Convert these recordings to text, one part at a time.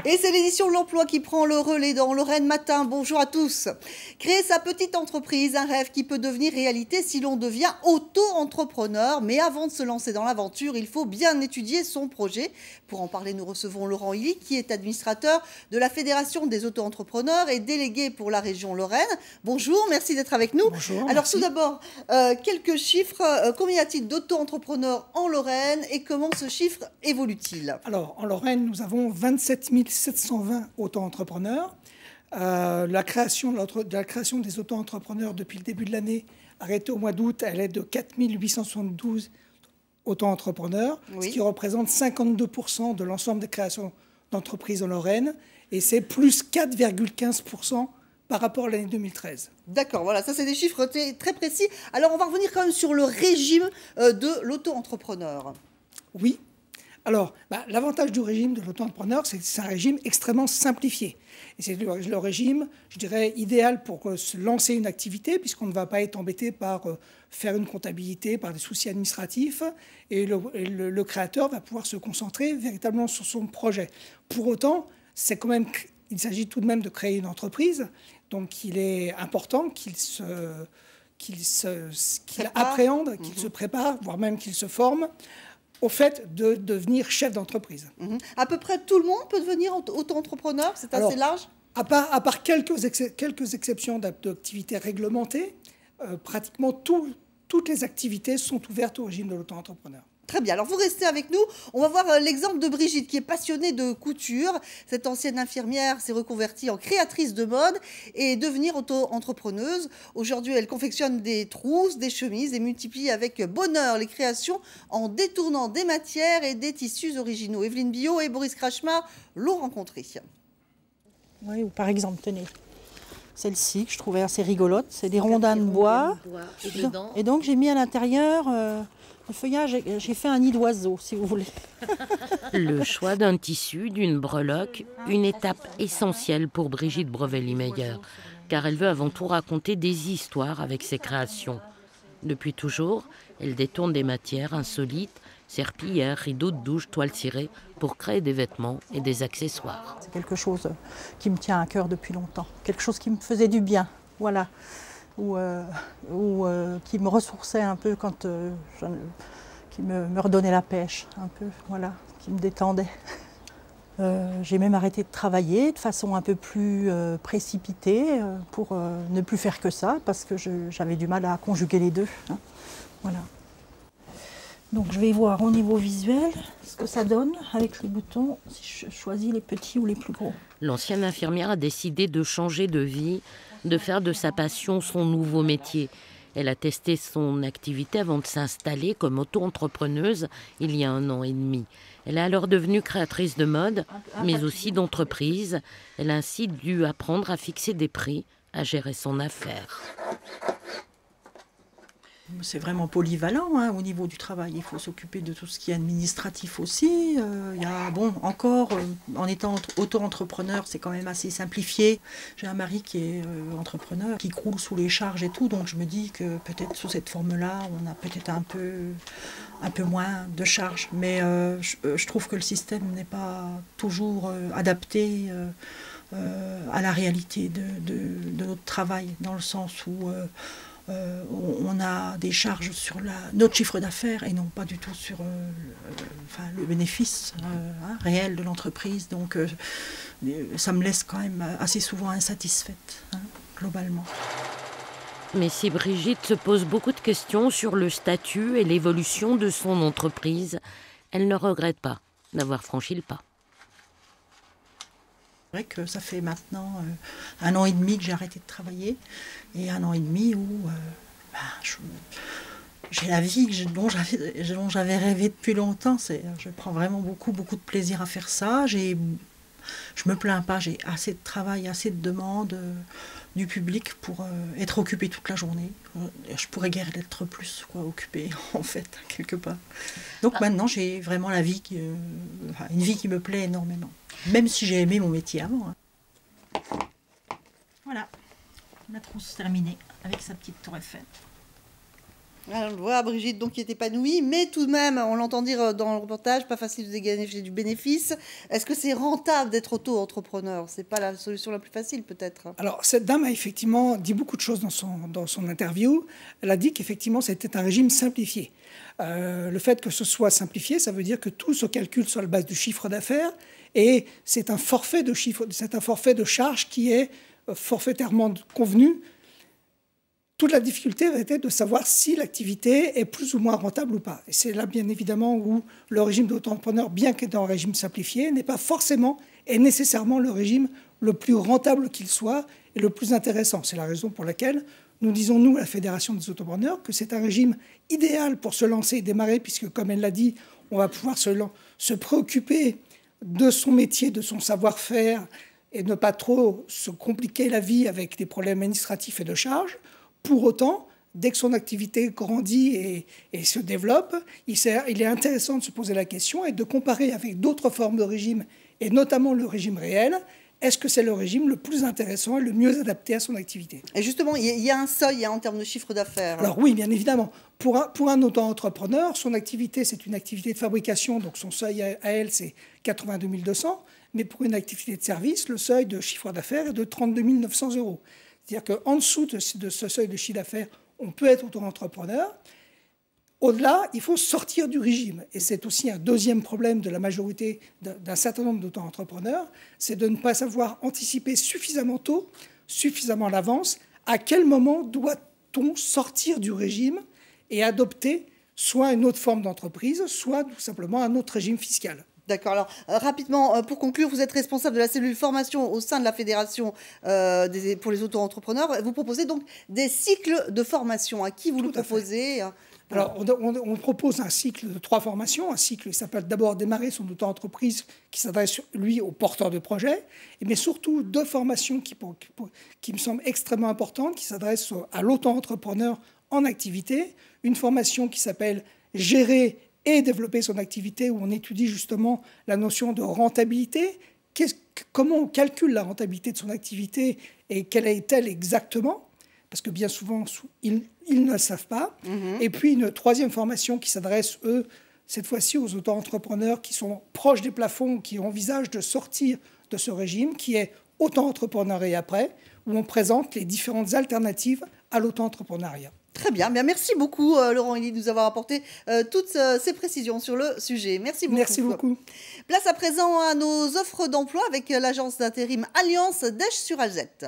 Et c'est l'édition de l'emploi qui prend le relais dans Lorraine Matin. Bonjour à tous. Créer sa petite entreprise, un rêve qui peut devenir réalité si l'on devient auto-entrepreneur. Mais avant de se lancer dans l'aventure, il faut bien étudier son projet. Pour en parler, nous recevons Laurent Illy, qui est administrateur de la Fédération des auto-entrepreneurs et délégué pour la région Lorraine. Bonjour, merci d'être avec nous. Bonjour, alors merci. Tout d'abord, quelques chiffres. Combien y a-t-il d'auto-entrepreneurs en Lorraine et comment ce chiffre évolue-t-il? Alors, en Lorraine, nous avons 27 720 auto-entrepreneurs. La création des auto-entrepreneurs depuis le début de l'année, arrêtée au mois d'août, elle est de 4 872 auto-entrepreneurs, Oui. ce qui représente 52% de l'ensemble des créations d'entreprises en Lorraine, et c'est plus 4,15% par rapport à l'année 2013. D'accord, voilà, ça c'est des chiffres très précis. Alors on va revenir quand même sur le régime de l'auto-entrepreneur. Oui. Alors, l'avantage du régime de l'auto-entrepreneur, c'est que c'est un régime extrêmement simplifié. Et c'est le régime, je dirais, idéal pour se lancer une activité, puisqu'on ne va pas être embêté par faire une comptabilité, par des soucis administratifs, et le créateur va pouvoir se concentrer véritablement sur son projet. Pour autant, il s'agit tout de même de créer une entreprise, donc il est important qu'il appréhende, qu'il se prépare, voire même qu'il se forme au fait de devenir chef d'entreprise. À peu près tout le monde peut devenir auto-entrepreneur, c'est assez large? À part quelques exceptions d'activités réglementées, pratiquement toutes les activités sont ouvertes au régime de l'auto-entrepreneur. Très bien, alors vous restez avec nous. On va voir l'exemple de Brigitte qui est passionnée de couture. Cette ancienne infirmière s'est reconvertie en créatrice de mode et est devenue auto-entrepreneuse. Aujourd'hui, elle confectionne des trousses, des chemises et multiplie avec bonheur les créations en détournant des matières et des tissus originaux. Evelyne Billot et Boris Krachmar l'ont rencontrée. Oui, ou par exemple, tenez, celle-ci que je trouvais assez rigolote, c'est des rondins de bois. Et donc j'ai mis à l'intérieur le feuillage, j'ai fait un nid d'oiseau, si vous voulez. Le choix d'un tissu, d'une breloque, une étape essentielle pour Brigitte Brevelly-Meyer, car elle veut avant tout raconter des histoires avec ses créations. Depuis toujours, elle détourne des matières insolites, serpillères, rideaux de douche, toiles cirées, pour créer des vêtements et des accessoires. C'est quelque chose qui me tient à cœur depuis longtemps, quelque chose qui me faisait du bien, voilà. Ou qui me ressourçait un peu qui me redonnait la pêche un peu, voilà, qui me détendait. J'ai même arrêté de travailler de façon un peu plus précipitée pour ne plus faire que ça, parce que j'avais du mal à conjuguer les deux. Hein, voilà. Donc je vais voir au niveau visuel ce que ça donne avec les boutons, si je choisis les petits ou les plus gros. L'ancienne infirmière a décidé de changer de vie, de faire de sa passion son nouveau métier. Elle a testé son activité avant de s'installer comme auto-entrepreneuse il y a 1 an et demi. Elle est alors devenue créatrice de mode, mais aussi d'entreprise. Elle a ainsi dû apprendre à fixer des prix, à gérer son affaire. C'est vraiment polyvalent hein, au niveau du travail. Il faut s'occuper de tout ce qui est administratif aussi. En étant auto-entrepreneur, c'est quand même assez simplifié. J'ai un mari qui est entrepreneur, qui croule sous les charges et tout. Donc je me dis que peut-être sous cette forme-là, on a peut-être un peu moins de charges. Mais je trouve que le système n'est pas toujours adapté à la réalité de notre travail, dans le sens où on a des charges sur notre chiffre d'affaires et non pas du tout sur le bénéfice réel de l'entreprise. Donc ça me laisse quand même assez souvent insatisfaite, globalement. Mais si Brigitte se pose beaucoup de questions sur le statut et l'évolution de son entreprise, elle ne regrette pas d'avoir franchi le pas. C'est vrai que ça fait maintenant 1 an et demi que j'ai arrêté de travailler et 1 an et demi où j'ai la vie dont j'avais rêvé depuis longtemps. Je prends vraiment beaucoup de plaisir à faire ça. Je me plains pas, j'ai assez de travail, assez de demandes du public pour être occupée toute la journée. Je pourrais guère être plus occupée en fait, quelque part. Donc maintenant j'ai vraiment une vie qui me plaît énormément. Même si j'ai aimé mon métier avant. Voilà, la trousse terminée avec sa petite tour Eiffel. On le voit, Brigitte, donc, qui est épanouie, mais tout de même, on l'entend dire dans le reportage, pas facile de dégager du bénéfice. Est-ce que c'est rentable d'être auto-entrepreneur? C'est pas la solution la plus facile, peut-être? Alors, cette dame a effectivement dit beaucoup de choses dans son interview. Elle a dit qu'effectivement, c'était un régime simplifié. Le fait que ce soit simplifié, ça veut dire que tout se calcule sur la base du chiffre d'affaires, et c'est un forfait de charge qui est forfaitairement convenu. Toute la difficulté va être de savoir si l'activité est plus ou moins rentable ou pas. Et c'est là, bien évidemment, où le régime d'auto-entrepreneur, bien qu'il est dans un régime simplifié, n'est pas forcément et nécessairement le régime le plus rentable qu'il soit et le plus intéressant. C'est la raison pour laquelle nous disons, nous, à la Fédération des autopreneurs, que c'est un régime idéal pour se lancer et démarrer, puisque, comme elle l'a dit, on va pouvoir se préoccuper de son métier, de son savoir-faire, et ne pas trop se compliquer la vie avec des problèmes administratifs et de charges. Pour autant, dès que son activité grandit et se développe, il est intéressant de se poser la question et de comparer avec d'autres formes de régime, et notamment le régime réel. Est-ce que c'est le régime le plus intéressant et le mieux adapté à son activité? Et justement, il y a un seuil en termes de chiffre d'affaires. Alors oui, bien évidemment. Pour un auto-entrepreneur, son activité, c'est une activité de fabrication, donc son seuil à elle, c'est 82 200. Mais pour une activité de service, le seuil de chiffre d'affaires est de 32 900 euros. C'est-à-dire qu'en dessous de ce seuil de chiffre d'affaires, on peut être auto-entrepreneur. Au-delà, il faut sortir du régime. Et c'est aussi un deuxième problème de la majorité d'un certain nombre d'auto-entrepreneurs, c'est de ne pas savoir anticiper suffisamment tôt, suffisamment à l'avance, à quel moment doit-on sortir du régime et adopter soit une autre forme d'entreprise, soit tout simplement un autre régime fiscal. D'accord. Alors, rapidement, pour conclure, vous êtes responsable de la cellule formation au sein de la Fédération pour les auto-entrepreneurs. Vous proposez donc des cycles de formation. À qui vous le proposez? Alors, on propose un cycle de 3 formations. Un cycle qui s'appelle d'abord Démarrer son auto-entreprise, qui s'adresse, lui, aux porteurs de projets, mais surtout 2 formations qui me semblent extrêmement importantes, qui s'adressent à l'auto-entrepreneur en activité. Une formation qui s'appelle Gérer et développer son activité, où on étudie justement la notion de rentabilité. Comment on calcule la rentabilité de son activité et quelle est-elle exactement? Parce que bien souvent, ils ne le savent pas. Et puis une 3e formation qui s'adresse, eux, cette fois-ci aux auto-entrepreneurs qui sont proches des plafonds, qui envisagent de sortir de ce régime, qui est auto-entrepreneuriat après, où on présente les différentes alternatives à l'auto-entrepreneuriat. Très bien. Bien, merci beaucoup, Laurent Elie, de nous avoir apporté toutes ces précisions sur le sujet. Merci beaucoup. Merci beaucoup. Place à présent à nos offres d'emploi avec l'agence d'intérim Alliance d'Esch-sur-Alzette.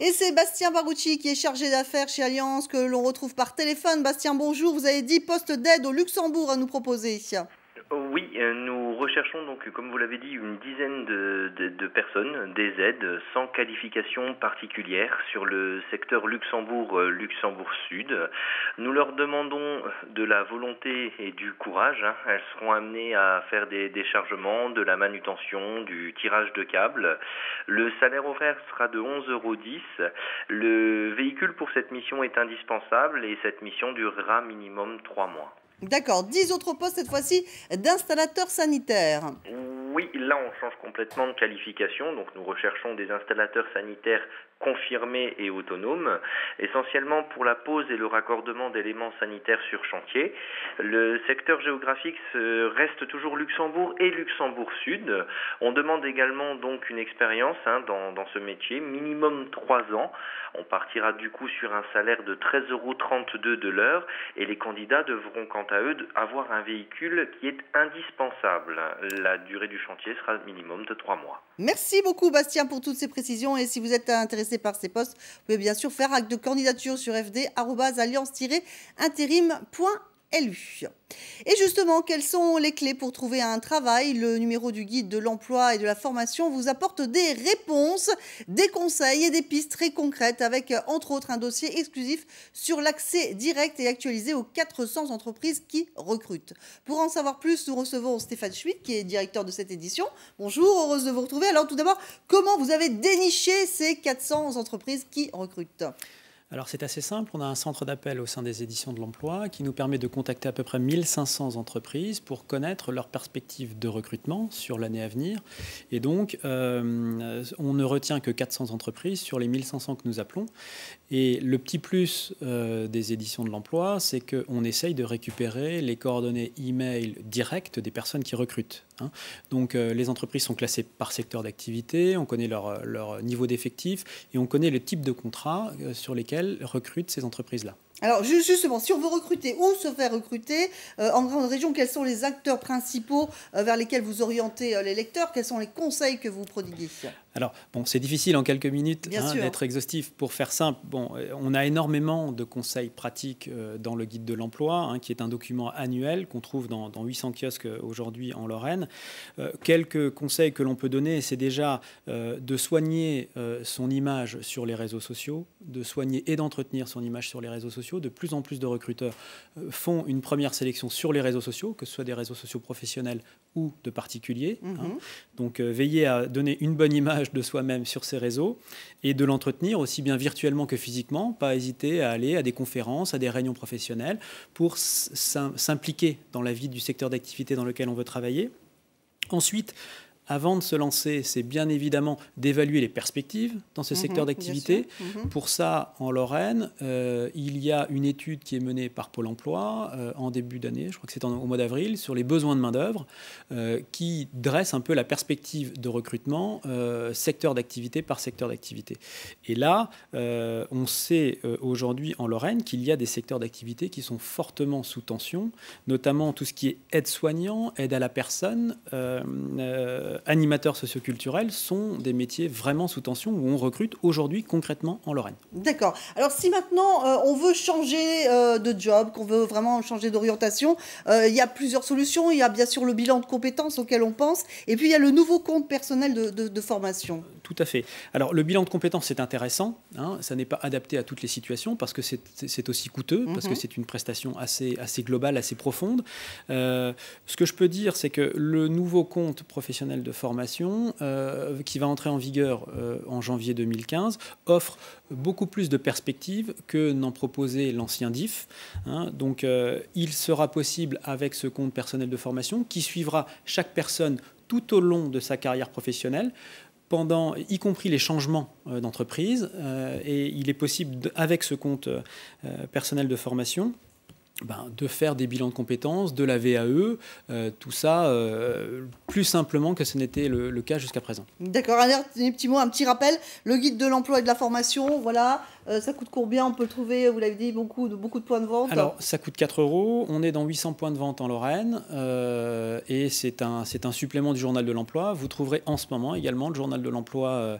Et c'est Bastien Barucci qui est chargé d'affaires chez Alliance que l'on retrouve par téléphone. Bastien, bonjour. Vous avez 10 postes d'aide au Luxembourg à nous proposer. Oui, nous recherchons donc, comme vous l'avez dit, une dizaine de personnes, des aides sans qualification particulière sur le secteur Luxembourg Sud. Nous leur demandons de la volonté et du courage. Elles seront amenées à faire des déchargements, de la manutention, du tirage de câbles. Le salaire horaire sera de 11,10 €. Le véhicule pour cette mission est indispensable et cette mission durera minimum 3 mois. D'accord, 10 autres postes cette fois-ci d'installateurs sanitaires. Oui, là on change complètement de qualification, donc nous recherchons des installateurs sanitaires confirmés et autonomes, essentiellement pour la pose et le raccordement d'éléments sanitaires sur chantier. Le secteur géographique reste toujours Luxembourg et Luxembourg Sud. On demande également donc une expérience dans ce métier, minimum 3 ans. On partira du coup sur un salaire de 13,32 € de l'heure et les candidats devront quant à eux avoir un véhicule qui est indispensable. La durée du chantier sera minimum de 3 mois. Merci beaucoup Bastien pour toutes ces précisions et si vous êtes intéressé par ces postes, vous pouvez bien sûr faire acte de candidature sur fd@alliance-intérim.lu. Et justement, quelles sont les clés pour trouver un travail? Le numéro du guide de l'emploi et de la formation vous apporte des réponses, des conseils et des pistes très concrètes avec, entre autres, un dossier exclusif sur l'accès direct et actualisé aux 400 entreprises qui recrutent. Pour en savoir plus, nous recevons Stéphane Schmitt, qui est directeur de cette édition. Bonjour, heureuse de vous retrouver. Alors tout d'abord, comment vous avez déniché ces 400 entreprises qui recrutent? Alors c'est assez simple, on a un centre d'appel au sein des éditions de l'emploi qui nous permet de contacter à peu près 1500 entreprises pour connaître leurs perspectives de recrutement sur l'année à venir. Et donc on ne retient que 400 entreprises sur les 1500 que nous appelons. Et le petit plus des éditions de l'emploi, c'est qu'on essaye de récupérer les coordonnées e-mail directes des personnes qui recrutent. Donc les entreprises sont classées par secteur d'activité, on connaît leur niveau d'effectif et on connaît le type de contrat sur lesquels recrutent ces entreprises-là. Alors justement, si on veut recruter ou se faire recruter en grande région, quels sont les acteurs principaux vers lesquels vous orientez les lecteurs? Quels sont les conseils que vous prodiguez? Alors, bon, c'est difficile en quelques minutes d'être exhaustif. Pour faire simple, bon, on a énormément de conseils pratiques dans le guide de l'emploi, qui est un document annuel qu'on trouve dans 800 kiosques aujourd'hui en Lorraine. Quelques conseils que l'on peut donner, c'est déjà de soigner son image sur les réseaux sociaux, de soigner et d'entretenir son image sur les réseaux sociaux. De plus en plus de recruteurs font une première sélection sur les réseaux sociaux, que ce soit des réseaux sociaux professionnels ou de particuliers. Donc, veillez à donner une bonne image de soi-même sur ces réseaux et de l'entretenir aussi bien virtuellement que physiquement. Pas hésiter à aller à des conférences, à des réunions professionnelles pour s'impliquer dans la vie du secteur d'activité dans lequel on veut travailler. Ensuite, avant de se lancer, c'est bien évidemment d'évaluer les perspectives dans ce secteur d'activité. Pour ça, en Lorraine, il y a une étude qui est menée par Pôle emploi en début d'année, je crois que c'est au mois d'avril, sur les besoins de main-d'œuvre, qui dresse un peu la perspective de recrutement secteur d'activité par secteur d'activité. Et là, on sait aujourd'hui en Lorraine qu'il y a des secteurs d'activité qui sont fortement sous tension, notamment tout ce qui est aide-soignant, aide à la personne, animateurs socioculturels sont des métiers vraiment sous tension où on recrute aujourd'hui concrètement en Lorraine. D'accord. Alors si maintenant on veut changer de job, qu'on veut vraiment changer d'orientation, il y a plusieurs solutions. Il y a bien sûr le bilan de compétences auquel on pense et puis il y a le nouveau compte personnel de formation. Tout à fait. Alors le bilan de compétences c'est intéressant, ça n'est pas adapté à toutes les situations parce que c'est aussi coûteux, parce que c'est une prestation assez globale, assez profonde. Ce que je peux dire c'est que le nouveau compte professionnel de formation qui va entrer en vigueur en janvier 2015 offre beaucoup plus de perspectives que n'en proposait l'ancien DIF. Donc il sera possible avec ce compte personnel de formation qui suivra chaque personne tout au long de sa carrière professionnelle, y compris les changements d'entreprise. Et il est possible, avec ce compte personnel de formation, de faire des bilans de compétences, de la VAE, tout ça plus simplement que ce n'était le cas jusqu'à présent. D'accord, un petit mot, un petit rappel, le guide de l'emploi et de la formation, voilà, ça coûte combien? On peut le trouver, vous l'avez dit, beaucoup de points de vente. Alors, ça coûte 4 €, on est dans 800 points de vente en Lorraine, et c'est un supplément du journal de l'emploi. Vous trouverez en ce moment également le journal de l'emploi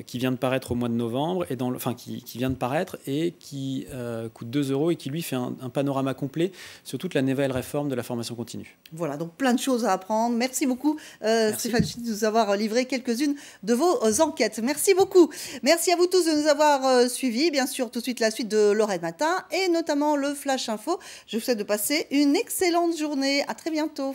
qui vient de paraître au mois de novembre, et qui vient de paraître et qui coûte 2 € et qui lui fait un panorama complet sur toute la nouvelle réforme de la formation continue. Voilà, donc plein de choses à apprendre. Merci beaucoup Stéphane de nous avoir livré quelques-unes de vos enquêtes. Merci beaucoup. Merci à vous tous de nous avoir suivis. Bien sûr, tout de suite la suite de Lorraine Matin et notamment le Flash Info. Je vous souhaite de passer une excellente journée. À très bientôt.